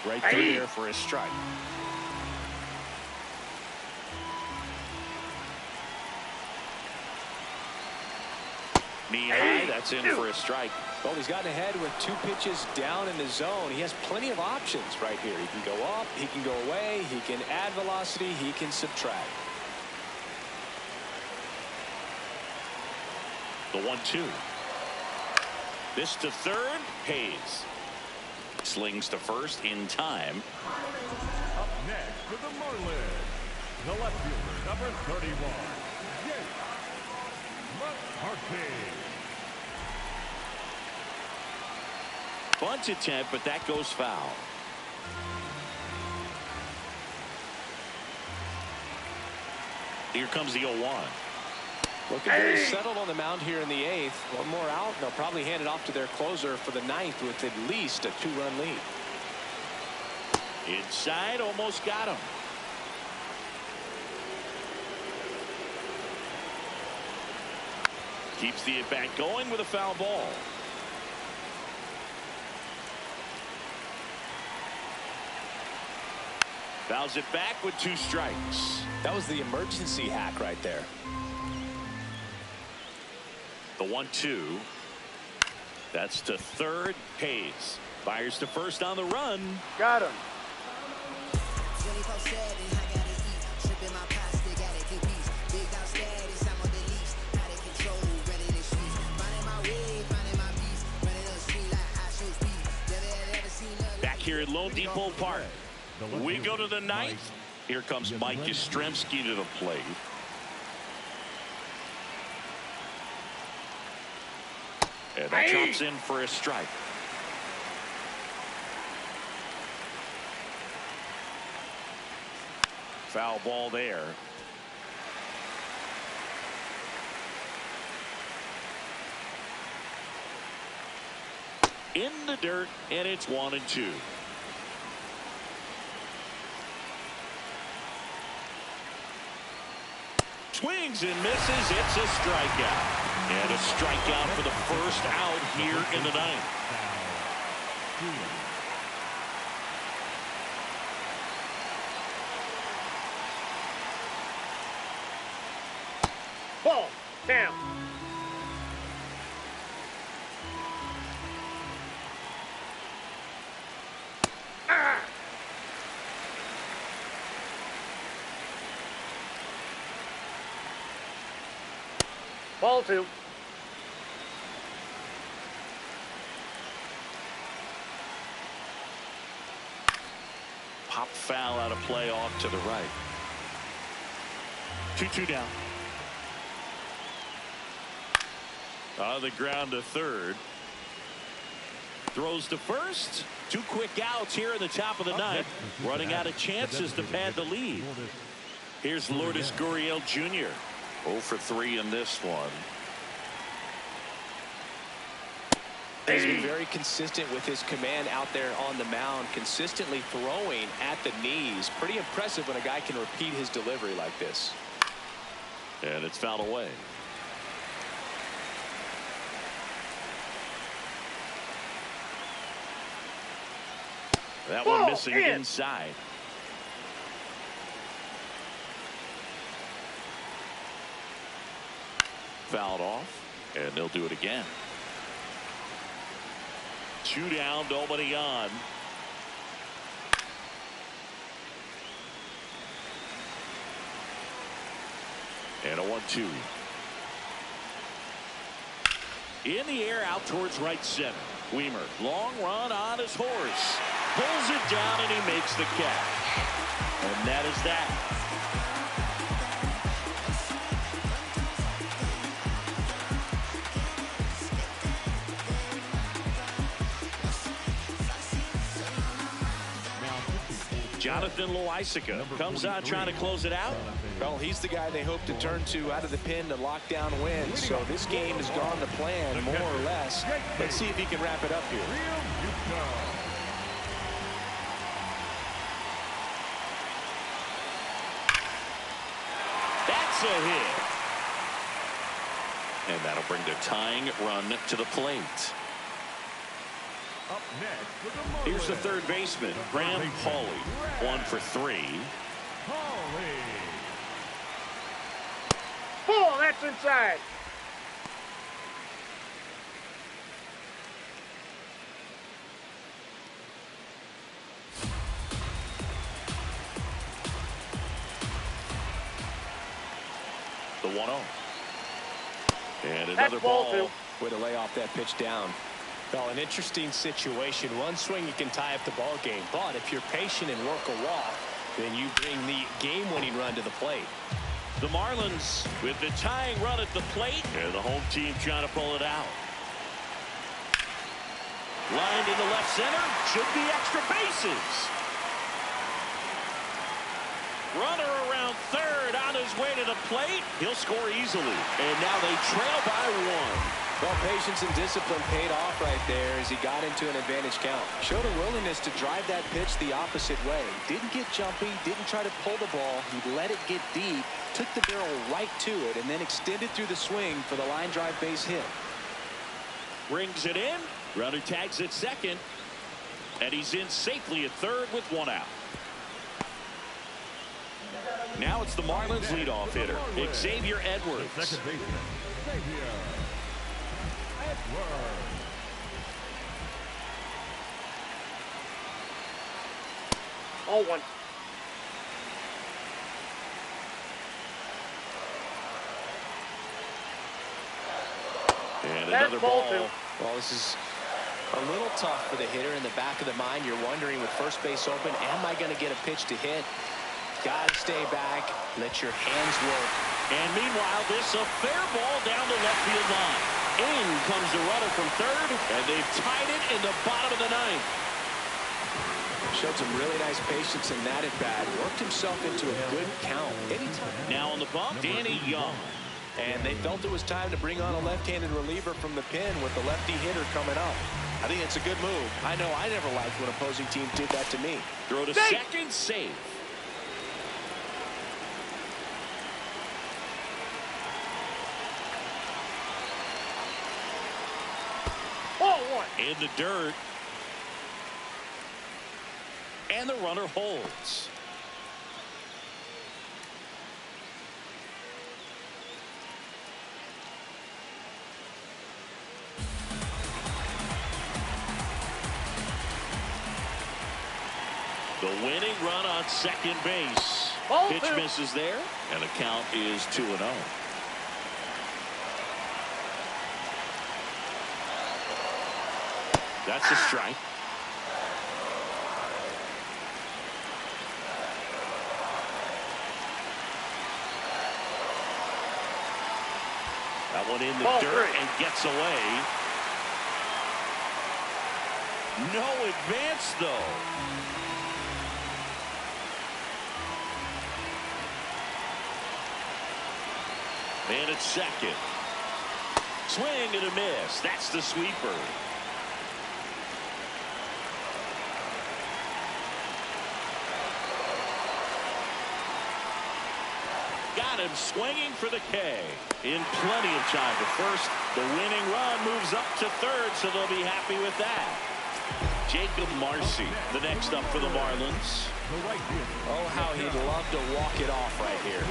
Right through there for a strike.
Knee high, that's in for a strike.
Well, he's gotten ahead with 2 pitches down in the zone. He has plenty of options right here. He can go up, he can go away, he can add velocity, he can subtract.
The 1-2. This to third, Hayes. Slings to first in time.
Up next for the Marlins, the left fielder, number 31, McCarthy.
Bunt attempt, but that goes foul. Here comes the 0-1.
Looking very settled on the mound here in the 8th. One more out, and they'll probably hand it off to their closer for the 9th with at least a 2-run lead.
Inside, almost got him. Keeps the at-bat going with a foul ball. Fouls it back with 2 strikes.
That was the emergency hack right there.
The 1-2. That's to third. Hayes fires to first on the run.
Got him.
Back here at Lone Depot Park, we go to the 9th. Here comes Mike Yastrzemski to the plate. And that drops in for a strike. Foul ball there. In the dirt, and it's 1-2. Swings and misses. It's a strikeout. And a strikeout for the first out here in the 9th.
Ball. Down. Ball 2.
Pop foul out of play off to the right. 2-2 down. On the ground to third. Throws to first. 2 quick outs here in the top of the 9th. Running out of chances to pad the lead. Here's Lourdes Gurriel Jr. 0 for 3 in this one.
He's been very consistent with his command out there on the mound, consistently throwing at the knees. Pretty impressive when a guy can repeat his delivery like this.
And it's fouled away. That one missing inside. Fouled off, and they'll do it again. 2 down, nobody on. And a 1-2. In the air out towards right center. Weimer, long run on his horse. Pulls it down and he makes the catch. And that is that. Jonathan Loaisiga comes out trying to close it out.
Well, he's the guy they hope to turn to out of the pen to lock down wins. So this game has gone to plan, more or less. Let's see if he can wrap it up here.
That's a hit. And that'll bring the tying run to the plate.
Up next for the Marlins.
Here's the third baseman, Graham Pauley, 1 for 3.
Pauley.
Ball, that's inside.
The 1-0. And another
ball
ball.
Way to lay off that pitch down.
Well, an interesting situation. One swing you can tie up the ball game, but if you're patient and work a walk, then you bring the game-winning run to the plate.
The Marlins with the tying run at the plate, and the home team trying to pull it out. Lined into left center, should be extra bases. Runner around third on his way to the plate. He'll score easily, and now they trail by 1.
Well, patience and discipline paid off right there as he got into an advantage count. Showed a willingness to drive that pitch the opposite way. Didn't get jumpy, didn't try to pull the ball. He let it get deep, took the barrel right to it, and then extended through the swing for the line drive base hit.
Brings it in. Runner tags at second, and he's in safely at third with 1 out. Now it's the Marlins leadoff hitter, Xavier Edwards.
Second baseman, Xavier Edwards.
Ball 1.
And
That's
another
ball
ball.
2.
Well, this is a little tough for the hitter. In the back of the mind, you're wondering with first base open, am I going to get a pitch to hit? Got to stay back. Let your hands work.
And meanwhile, this a fair ball down the left field line. In comes the runner from third, and they've tied it in the bottom of the 9th.
Showed some really nice patience in that at bat. Worked himself into a good count. Anytime.
Now on the bump, Danny Young.
And they felt it was time to bring on a left-handed reliever from the pen with the lefty hitter coming up. I think it's a good move. I know I never liked when opposing teams did that to me.
Throw to second, safe.
Ball 1.
In the dirt. And the runner holds. The winning run on second base.
Ball
Pitch
2.
misses there, and the count is 2-0. That's a strike. That one in the
Ball
dirt
3.
and gets away. No advance, though. And it's second. Swing and a miss. That's the sweeper. Got him swinging for the K. In plenty of time to first. The winning run moves up to third, so they'll be happy with that. Jacob Marcy, the next up for the Marlins.
The right fielder.
Oh, how he'd love to walk it off right here.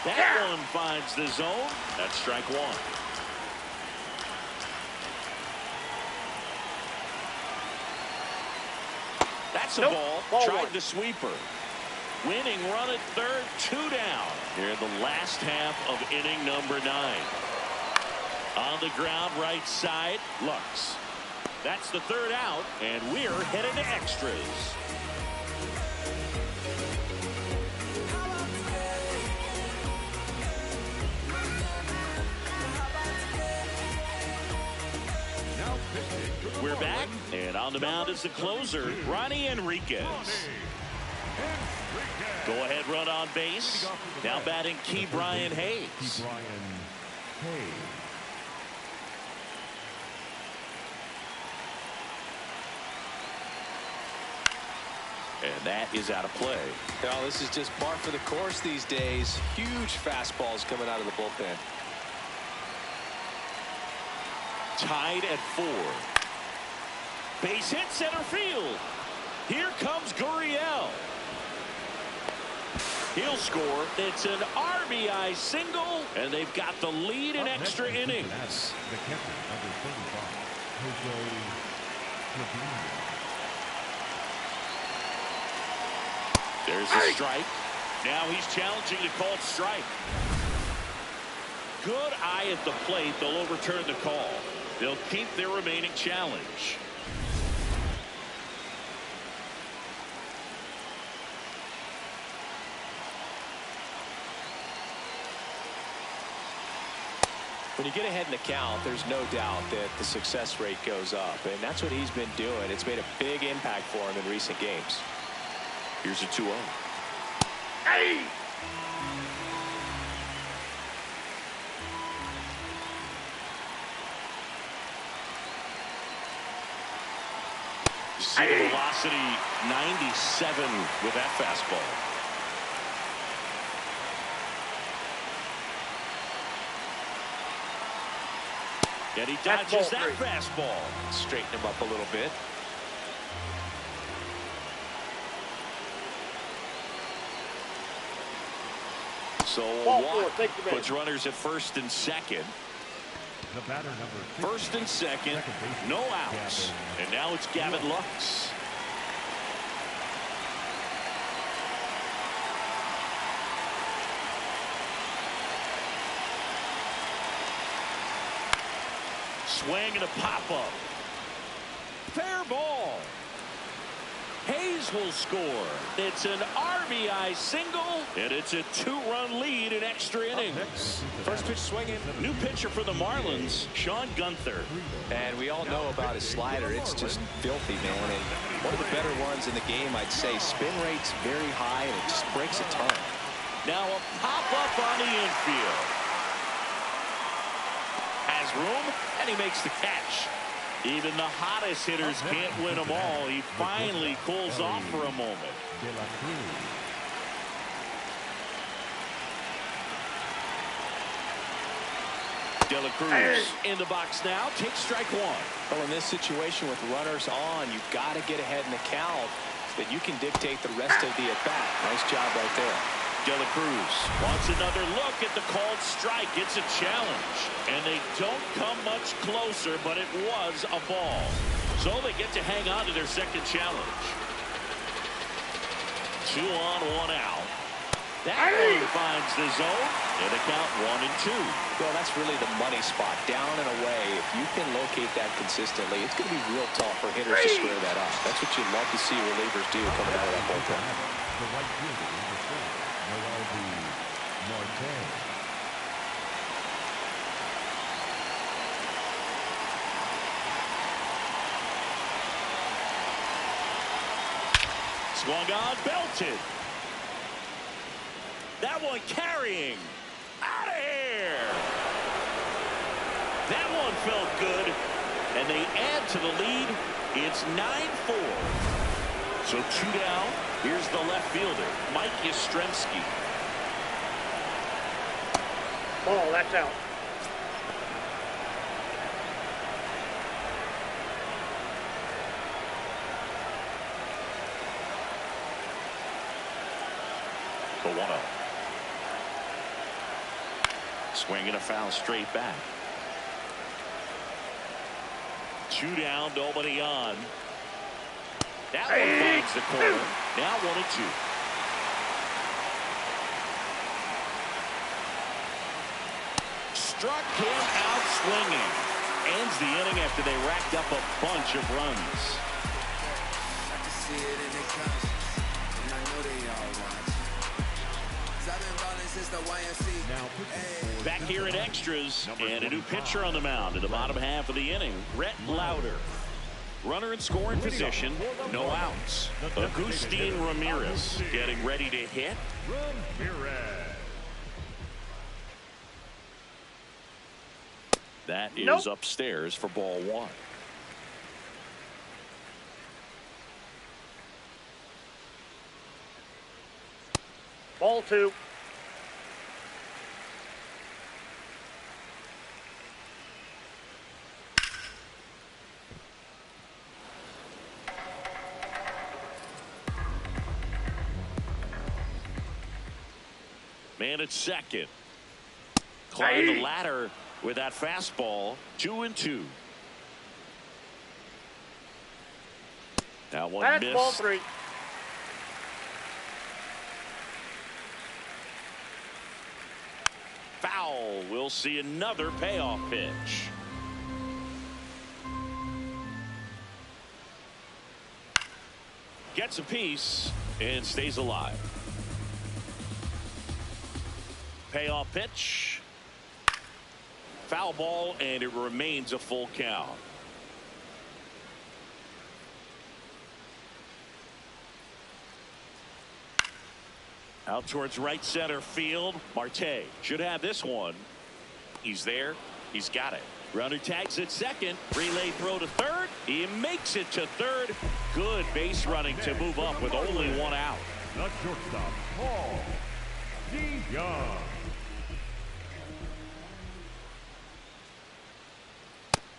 That one finds the zone. That's strike 1. That's a ball. Tried
1.
the sweeper. Winning run at third, 2 down. Here in the last half of inning number 9. On the ground, right side, Lux. That's the third out, and we're headed to extras. We're back, and on the mound is the closer, Ronnie Enriquez. Go ahead run on base. Now batting Key Brian Hayes. And that is out of play.
Well, this is just par for the course these days. Huge fastballs coming out of the bullpen.
Tied at 4. Base hit center field. Here comes Gurriel. He'll score. It's an RBI single, and they've got the lead in extra innings.
The catcher, number 35,
There's a strike. Now he's challenging the called strike. Good eye at the plate. They'll overturn the call. They'll keep their remaining challenge.
When you get ahead in the count, there's no doubt that the success rate goes up, and that's what he's been doing. It's made a big impact for him in recent games.
Here's a 2-0.
Hey!
See the velocity 97 with that fastball. And he dodges that fastball.
Straighten him up a little bit.
So a walk puts runners at first and second.
the batter number 50.
First and second, no outs. And now it's Gavin Lux. Swing and a pop-up. Fair ball. Hayes will score. It's an RBI single, and it's a 2-run lead in extra innings.
First pitch swinging.
New pitcher for the Marlins, Sean Gunther.
And we all know about his slider. It's just filthy, man. And one of the better ones in the game, I'd say. Spin rate's very high, and it just breaks a ton.
Now a pop-up on the infield. Has room, and he makes the catch. Even the hottest hitters can't win them all. He finally cools off for a moment. De La Cruz in the box now. Takes strike one.
Well, in this situation with runners on, you've got to get ahead in the count so that you can dictate the rest of the at-bat. Nice job right there.
De La Cruz wants another look at the called strike. It's a challenge, and they don't come much closer, but it was a ball. So they get to hang on to their second challenge. 2 on, 1 out. That one finds the zone, and the count 1-2.
Well, that's really the money spot, down and away. If you can locate that consistently, it's going to be real tough for hitters to square that up. That's what you'd love to see relievers do coming out of that bullpen.
The right fielder, number 4.
Swung on, belted. That one carrying. Out of here. That one felt good. And they add to the lead. It's 9-4. So 2 down. Here's the left fielder, Mike Yastrzemski.
Ball, that's out.
The 1-0. Swing and a foul straight back. 2 down, nobody on. That one finds the corner. Now 1-2. Struck him out swinging. Ends the inning after they racked up a bunch of runs.
I can see it in their conscience, and I know they all watch. 'Cause I've been balling since the YMC.
Back here in extras, and a new pitcher on the mound in the bottom half of the inning, Rhett Lauder. Runner in scoring position, no outs. Agustin Ramirez getting ready to hit. That is upstairs for ball one.
Ball two.
Man at second. Climb the ladder with that fastball. 2-2. That one
That's
missed.
ball three.
Foul. We'll see another payoff pitch. Gets a piece and stays alive. Payoff pitch. Foul ball, and it remains a full count. Out towards right center field. Marte should have this one. He's there. He's got it. Runner tags at second. Relay throw to third. He makes it to third. Good base running to move up with only one out.
The shortstop, Paul DeYoung.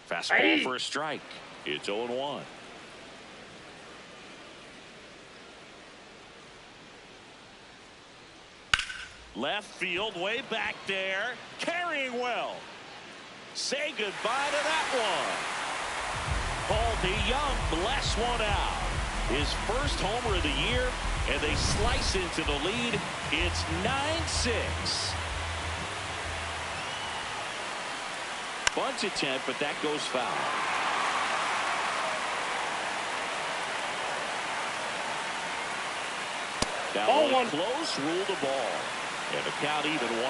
Fastball for a strike. It's 0-1. Left field, way back there. Carrying well. Say goodbye to that one. Paul DeYoung bless one out. His first homer of the year, and they slice into the lead. It's 9-6. Bunt attempt, but that goes foul. That one close, ruled the ball. And the count even 1-1.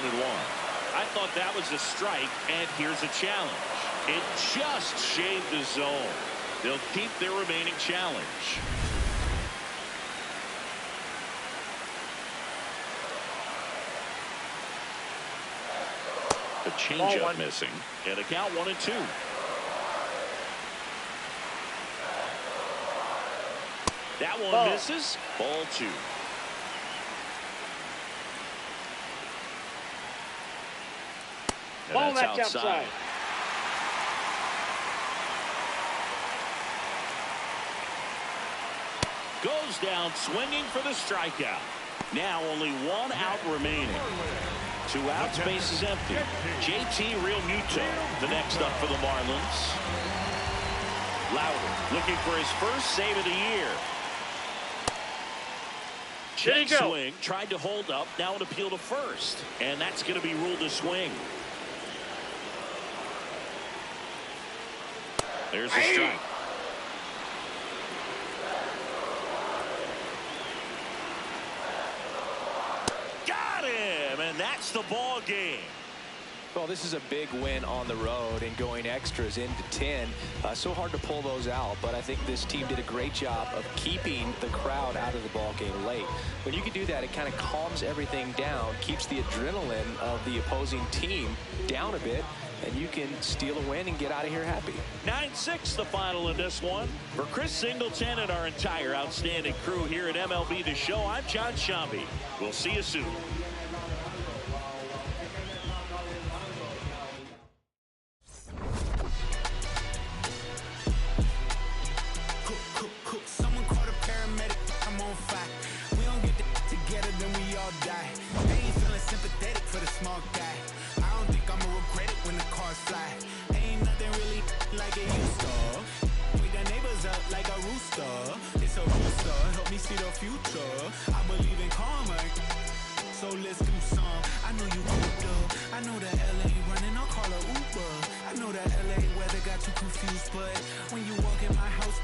I thought that was a strike, and here's a challenge. It just shaved the zone. They'll keep their remaining challenge. The changeup missing, and a count 1-2. That one misses. Ball two.
Ball that's outside.
Goes down swinging for the strikeout. Now only one out remaining. 2 outs, base is empty. JT Realmuto, the next up for the Marlins. Louder looking for his first save of the year. Check swing, tried to hold up, now an appeal to first. And that's going to be ruled a swing. There's a strike. Got him, and that's the ball game.
Well, this is a big win on the road and going extras into 10. So hard to pull those out, but I think this team did a great job of keeping the crowd out of the ball game late. When you can do that, it kind of calms everything down, keeps the adrenaline of the opposing team down a bit, and you can steal a win and get out of here happy.
9-6 the final in this one. For Chris Singleton and our entire outstanding crew here at MLB The Show, I'm John Shambi. We'll see you soon.
Someone called a paramedic, I'm on fire. We don't get together, then we all die. They ain't feeling sympathetic for the small guy. I don't think I'ma regret it when the cars fly. Ain't nothing really like it used to. We got neighbors up like a rooster. It's a rooster, help me see the future. I believe in karma, so let's do some. I know you cooked up. I know that LA running, I'll call her Uber. I know that LA weather got you confused, but when you walk in my house,